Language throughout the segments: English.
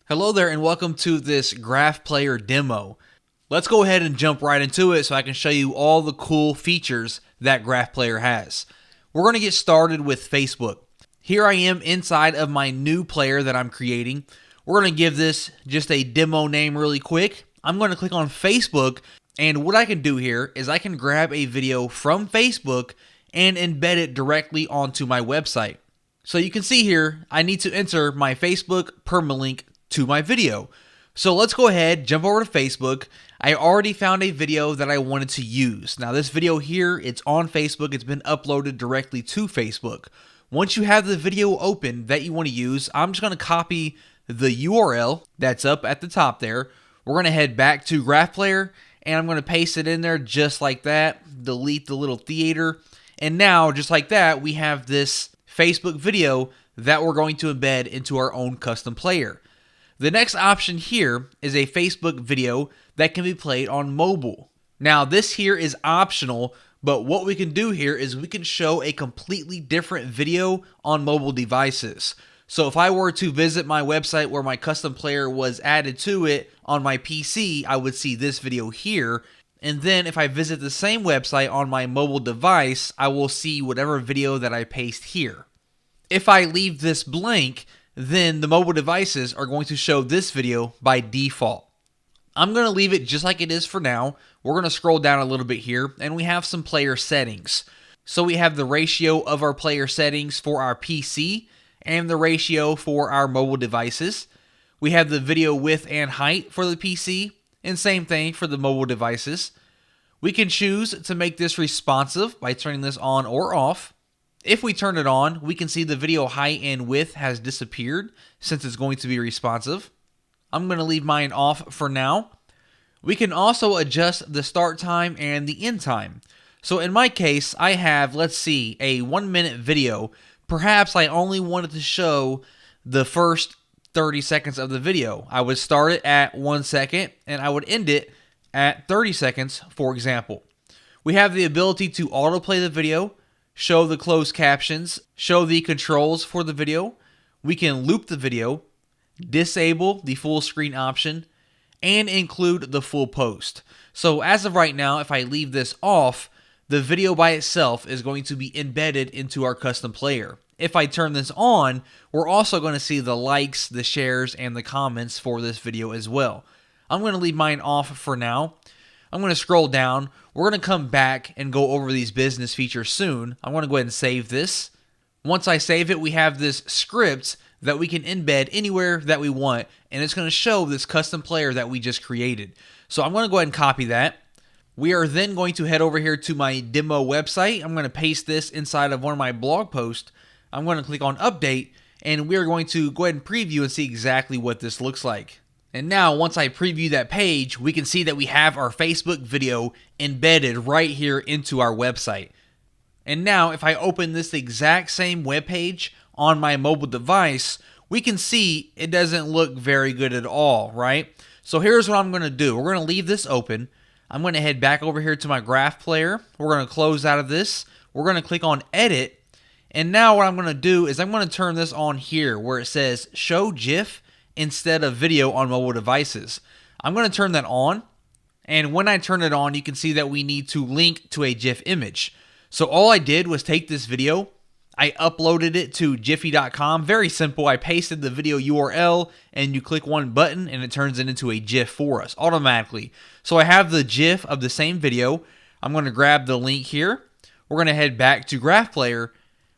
Hello there and welcome to this Graph Player demo. Let's go ahead and jump right into it so I can show you all the cool features that Graph Player has. We're going to get started with Facebook. Here I am inside of my new player that I'm creating. We're going to give this just a demo name really quick. I'm going to click on Facebook, and what I can do here is I can grab a video from Facebook and embed it directly onto my website. So you can see here, I need to enter my Facebook permalink to my video. So let's go ahead, jump over to Facebook. I already found a video that I wanted to use. Now this video here, it's on Facebook. It's been uploaded directly to Facebook. Once you have the video open that you want to use, I'm just going to copy the URL that's up at the top there. We're going to head back to Graph Player, and I'm going to paste it in there just like that. Delete the little theater. And now, just like that, we have this Facebook video that we're going to embed into our own custom player. The next option here is a Facebook video that can be played on mobile. Now this here is optional, but what we can do here is we can show a completely different video on mobile devices. So if I were to visit my website where my custom player was added to it on my PC, I would see this video here. And then if I visit the same website on my mobile device, I will see whatever video that I paste here. If I leave this blank, then the mobile devices are going to show this video by default. I'm going to leave it just like it is for now. We're going to scroll down a little bit here, and we have some player settings. So we have the ratio of our player settings for our PC and the ratio for our mobile devices. We have the video width and height for the PC, and same thing for the mobile devices. We can choose to make this responsive by turning this on or off. If we turn it on, we can see the video height and width has disappeared since it's going to be responsive. I'm going to leave mine off for now. We can also adjust the start time and the end time. So in my case, I have, let's see, a 1-minute video. Perhaps I only wanted to show the first 30 seconds of the video. I would start it at 1 second and I would end it at 30 seconds, for example. We have the ability to autoplay the video, show the closed captions, show the controls for the video. We can loop the video, disable the full screen option, and include the full post. So as of right now, if I leave this off, the video by itself is going to be embedded into our custom player. If I turn this on, we're also going to see the likes, the shares, and the comments for this video as well. I'm going to leave mine off for now. I'm going to scroll down. We're going to come back and go over these business features soon. I'm going to go ahead and save this. Once I save it, we have this script that we can embed anywhere that we want, and it's going to show this custom player that we just created. So I'm going to go ahead and copy that. We are then going to head over here to my demo website. I'm going to paste this inside of one of my blog posts. I'm going to click on update, and we are going to go ahead and preview and see exactly what this looks like. And now, once I preview that page, we can see that we have our Facebook video embedded right here into our website. And now, if I open this exact same web page on my mobile device, we can see it doesn't look very good at all, right? So here's what I'm going to do. We're going to leave this open. I'm going to head back over here to my Graph Player. We're going to close out of this. We're going to click on Edit. And now what I'm going to do is I'm going to turn this on here where it says Show GIF instead of video on mobile devices. I'm going to turn that on, and when I turn it on, you can see that we need to link to a GIF image. So all I did was take this video, I uploaded it to jiffy.com. Very simple. I pasted the video URL, and you click one button, and it turns it into a GIF for us automatically. So I have the GIF of the same video. I'm going to grab the link here. We're going to head back to Graph Player.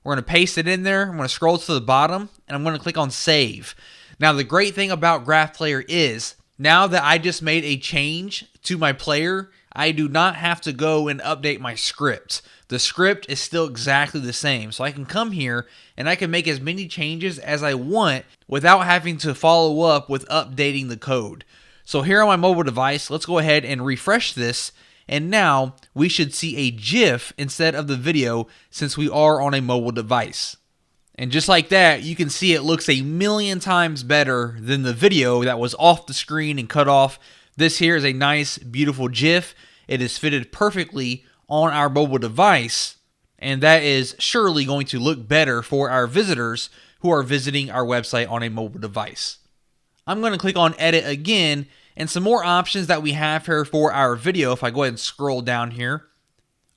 We're going to paste it in there. I'm going to scroll to the bottom, and I'm going to click on Save. Now, the great thing about Graph Player is, now that I just made a change to my player, I do not have to go and update my script. The script is still exactly the same. So I can come here and I can make as many changes as I want without having to follow up with updating the code. So here on my mobile device, let's go ahead and refresh this. And now we should see a GIF instead of the video since we are on a mobile device. And just like that, you can see it looks a million times better than the video that was off the screen and cut off. This here is a nice, beautiful GIF. It is fitted perfectly on our mobile device, and that is surely going to look better for our visitors who are visiting our website on a mobile device. I'm going to click on edit again, and some more options that we have here for our video. If I go ahead and scroll down here,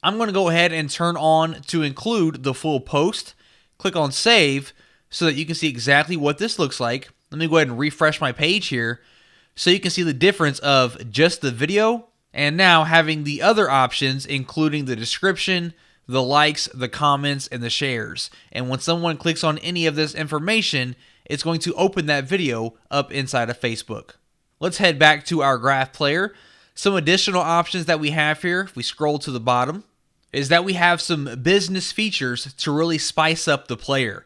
I'm going to go ahead and turn on to include the full post. Click on save so that you can see exactly what this looks like. Let me go ahead and refresh my page here so you can see the difference of just the video and now having the other options, including the description, the likes, the comments, and the shares. And when someone clicks on any of this information, it's going to open that video up inside of Facebook. Let's head back to our graph player. Some additional options that we have here, if we scroll to the bottom, is that we have some business features to really spice up the player.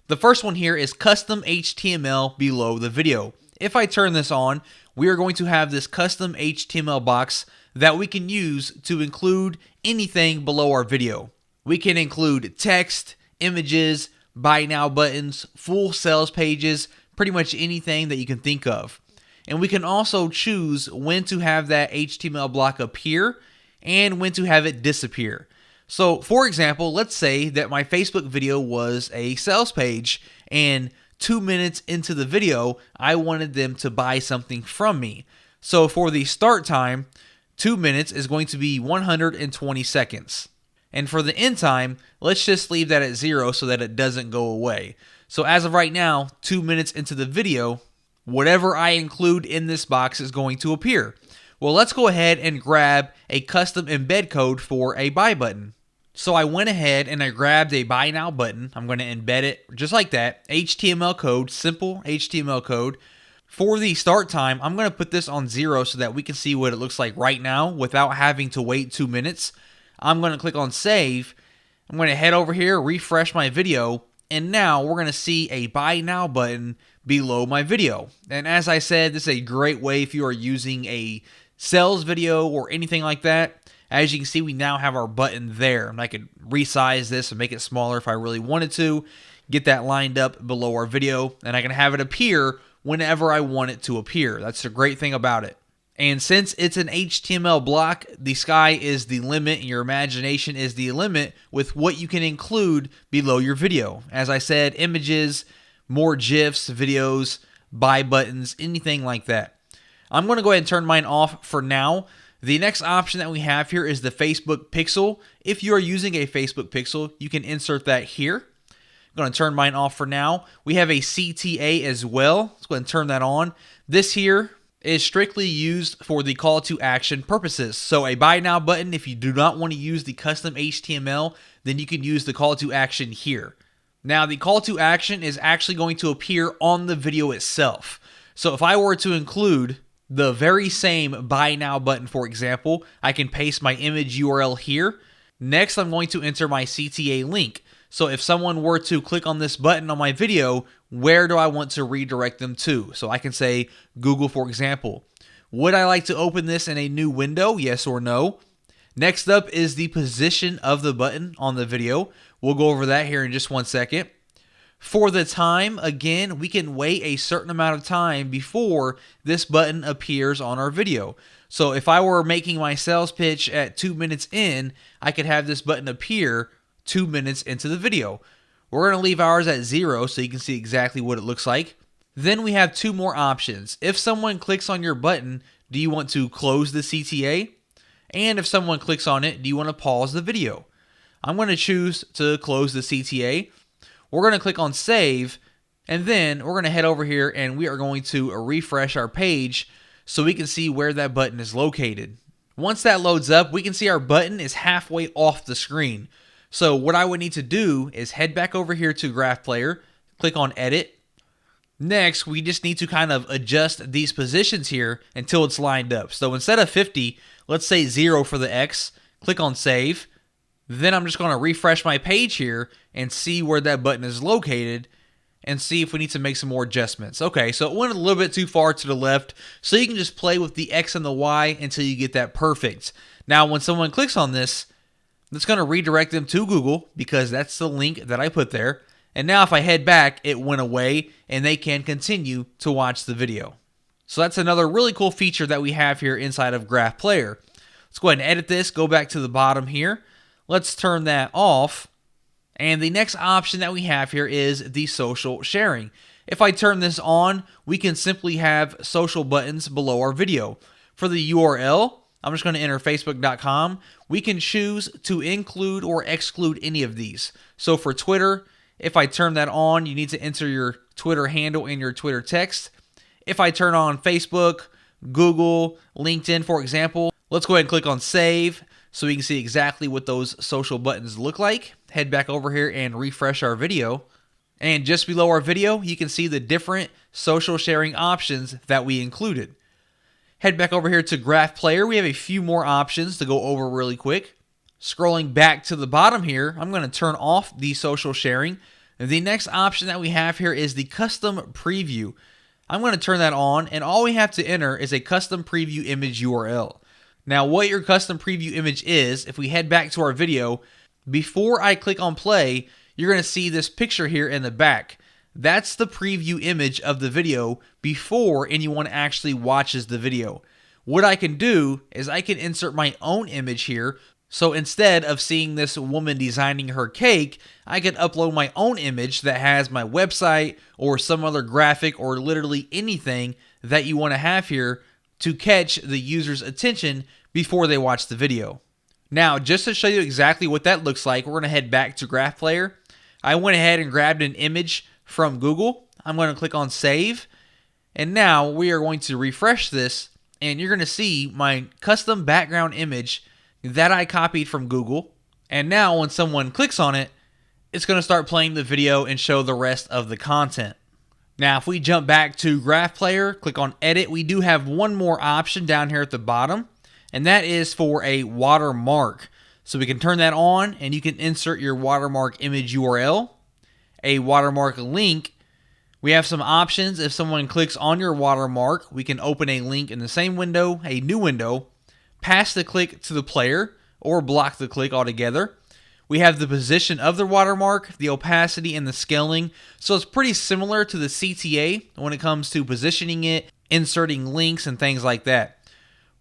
The first one here is custom HTML below the video. If I turn this on, we are going to have this custom HTML box that we can use to include anything below our video. We can include text, images, buy now buttons, full sales pages, pretty much anything that you can think of. And we can also choose when to have that HTML block appear and when to have it disappear. So for example, let's say that my Facebook video was a sales page and 2 minutes into the video, I wanted them to buy something from me. So for the start time, 2 minutes is going to be 120 seconds. And for the end time, let's just leave that at 0 so that it doesn't go away. So as of right now, 2 minutes into the video, whatever I include in this box is going to appear. Well, let's go ahead and grab a custom embed code for a buy button. So I went ahead and I grabbed a buy now button. I'm going to embed it just like that. HTML code, simple HTML code. For the start time, I'm going to put this on 0 so that we can see what it looks like right now without having to wait 2 minutes. I'm going to click on save. I'm going to head over here, refresh my video, and now we're going to see a buy now button below my video. And as I said, this is a great way if you are using a sales video or anything like that. As you can see, we now have our button there. And I could resize this and make it smaller if I really wanted to. Get that lined up below our video, and I can have it appear whenever I want it to appear. That's the great thing about it. And since it's an HTML block, the sky is the limit and your imagination is the limit with what you can include below your video. As I said, images, more GIFs, videos, buy buttons, anything like that. I'm going to go ahead and turn mine off for now. The next option that we have here is the Facebook pixel. If you are using a Facebook pixel, you can insert that here. I'm going to turn mine off for now. We have a CTA as well. Let's go ahead and turn that on. This here is strictly used for the call to action purposes. So a buy now button, if you do not want to use the custom HTML, then you can use the call to action here. Now the call to action is actually going to appear on the video itself. So if I were to include the very same buy now button, for example, I can paste my image URL here. Next, I'm going to enter my CTA link. So if someone were to click on this button on my video, where do I want to redirect them to? So I can say Google, for example. Would I like to open this in a new window? Yes or no? Next up is the position of the button on the video. We'll go over that here in just 1 second. For the time, again, we can wait a certain amount of time before this button appears on our video. So if I were making my sales pitch at 2 minutes in, I could have this button appear 2 minutes into the video. We're going to leave ours at 0 so you can see exactly what it looks like. Then we have 2 more options. If someone clicks on your button, do you want to close the CTA? And if someone clicks on it, do you want to pause the video? I'm going to choose to close the CTA. We're going to click on save, and then we're going to head over here and we are going to refresh our page so we can see where that button is located. Once that loads up, we can see our button is halfway off the screen. So what I would need to do is head back over here to Graph Player, click on Edit. Next, we just need to kind of adjust these positions here until it's lined up. So instead of 50, let's say 0 for the X, click on Save. Then I'm just going to refresh my page here and see where that button is located and see if we need to make some more adjustments. Okay, so it went a little bit too far to the left, so you can just play with the X and the Y until you get that perfect. Now, when someone clicks on this, it's going to redirect them to Google because that's the link that I put there. And now if I head back, it went away and they can continue to watch the video. So that's another really cool feature that we have here inside of Graph Player. Let's go ahead and edit this, go back to the bottom here. Let's turn that off. And the next option that we have here is the social sharing. If I turn this on, we can simply have social buttons below our video. For the URL, I'm just going to enter facebook.com. We can choose to include or exclude any of these. So for Twitter, if I turn that on, you need to enter your Twitter handle in your Twitter text. If I turn on Facebook, Google, LinkedIn, for example, let's go ahead and click on save so we can see exactly what those social buttons look like. Head back over here and refresh our video. And just below our video, you can see the different social sharing options that we included. Head back over here to Graph Player. We have a few more options to go over really quick. Scrolling back to the bottom here, I'm going to turn off the social sharing. The next option that we have here is the custom preview. I'm going to turn that on, and all we have to enter is a custom preview image URL. Now, what your custom preview image is, if we head back to our video, before I click on play, you're going to see this picture here in the back. That's the preview image of the video before anyone actually watches the video. What I can do is I can insert my own image here. So instead of seeing this woman designing her cake, I can upload my own image that has my website or some other graphic or literally anything that you want to have here to catch the user's attention before they watch the video. Now, just to show you exactly what that looks like, we're going to head back to Graph Player. I went ahead and grabbed an image from Google. I'm going to click on save. And now we are going to refresh this, and you're going to see my custom background image that I copied from Google. And now when someone clicks on it, it's going to start playing the video and show the rest of the content. Now, if we jump back to Graph Player, click on edit, we do have one more option down here at the bottom, and that is for a watermark. So we can turn that on, and you can insert your watermark image URL, a watermark link. We have some options. If someone clicks on your watermark, we can open a link in the same window, a new window, pass the click to the player, or block the click altogether. We have the position of the watermark, the opacity, and the scaling. So it's pretty similar to the CTA when it comes to positioning it, inserting links, and things like that.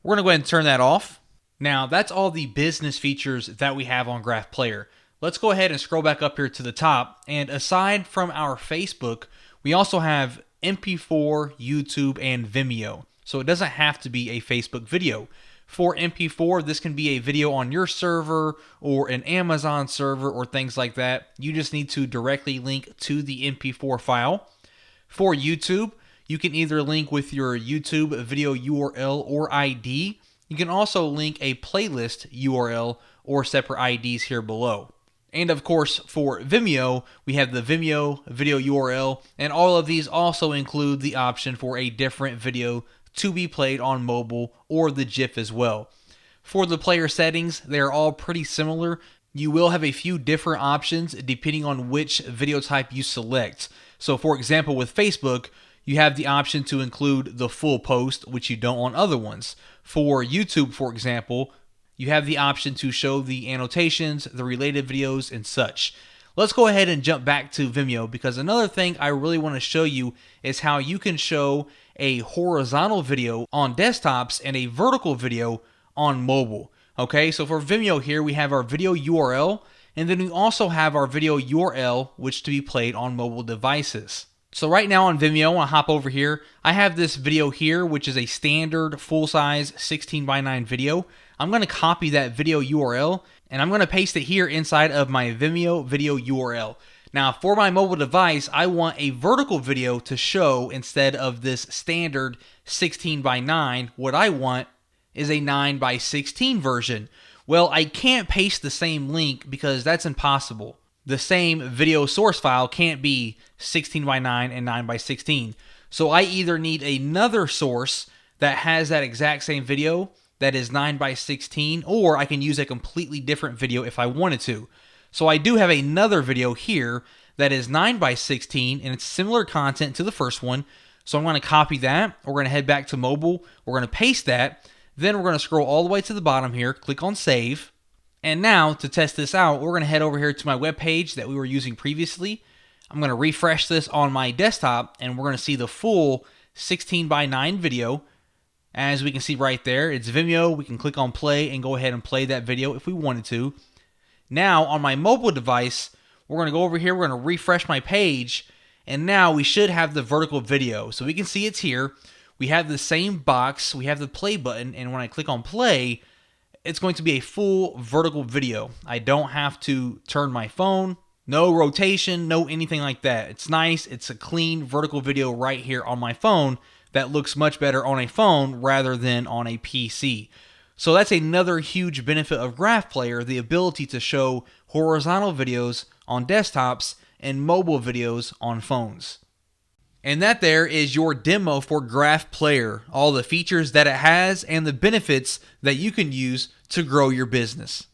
We're going to go ahead and turn that off. Now, that's all the business features that we have on Graph Player. Let's go ahead and scroll back up here to the top. And aside from our Facebook, we also have MP4, YouTube, and Vimeo. So it doesn't have to be a Facebook video. For MP4, this can be a video on your server or an Amazon server or things like that. You just need to directly link to the MP4 file. For YouTube, you can either link with your YouTube video URL or ID. You can also link a playlist URL or separate IDs here below. And of course, for Vimeo, we have the Vimeo video URL, and all of these also include the option for a different video to be played on mobile or the GIF as well. For the player settings, they are all pretty similar. You will have a few different options depending on which video type you select. So for example, with Facebook, you have the option to include the full post, which you don't on other ones. For YouTube, for example, you have the option to show the annotations, the related videos, and such. Let's go ahead and jump back to Vimeo, because another thing I really want to show you is how you can show a horizontal video on desktops and a vertical video on mobile. Okay, so for Vimeo here, we have our video URL, and then we also have our video URL, which to be played on mobile devices. So right now on Vimeo, I want to hop over here. I have this video here, which is a standard full-size 16:9 video. I'm going to copy that video URL, and I'm going to paste it here inside of my Vimeo video URL. Now, for my mobile device, I want a vertical video to show instead of this standard 16:9. What I want is a 9:16 version. Well, I can't paste the same link because that's impossible. The same video source file can't be 16:9 and 9:16. So I either need another source that has that exact same video that is 9:16, or I can use a completely different video if I wanted to. So I do have another video here that is 9:16, and it's similar content to the first one. So I'm going to copy that. We're going to head back to mobile. We're going to paste that. Then we're going to scroll all the way to the bottom here, click on save. And now to test this out, we're going to head over here to my web page that we were using previously. I'm going to refresh this on my desktop, and we're going to see the full 16:9 video. As we can see right there, it's Vimeo. We can click on play and go ahead and play that video if we wanted to. Now on my mobile device, we're going to go over here, we're going to refresh my page, And now we should have the vertical video. So we can see it's here. We have the same box, we have the play button, and when I click on play, it's going to be a full vertical video. I don't have to turn my phone, no rotation, no anything like that. It's nice, it's a clean vertical video right here on my phone that looks much better on a phone rather than on a PC. So that's another huge benefit of Graph Player, the ability to show horizontal videos on desktops and mobile videos on phones. And that there is your demo for Graph Player, all the features that it has and the benefits that you can use to grow your business.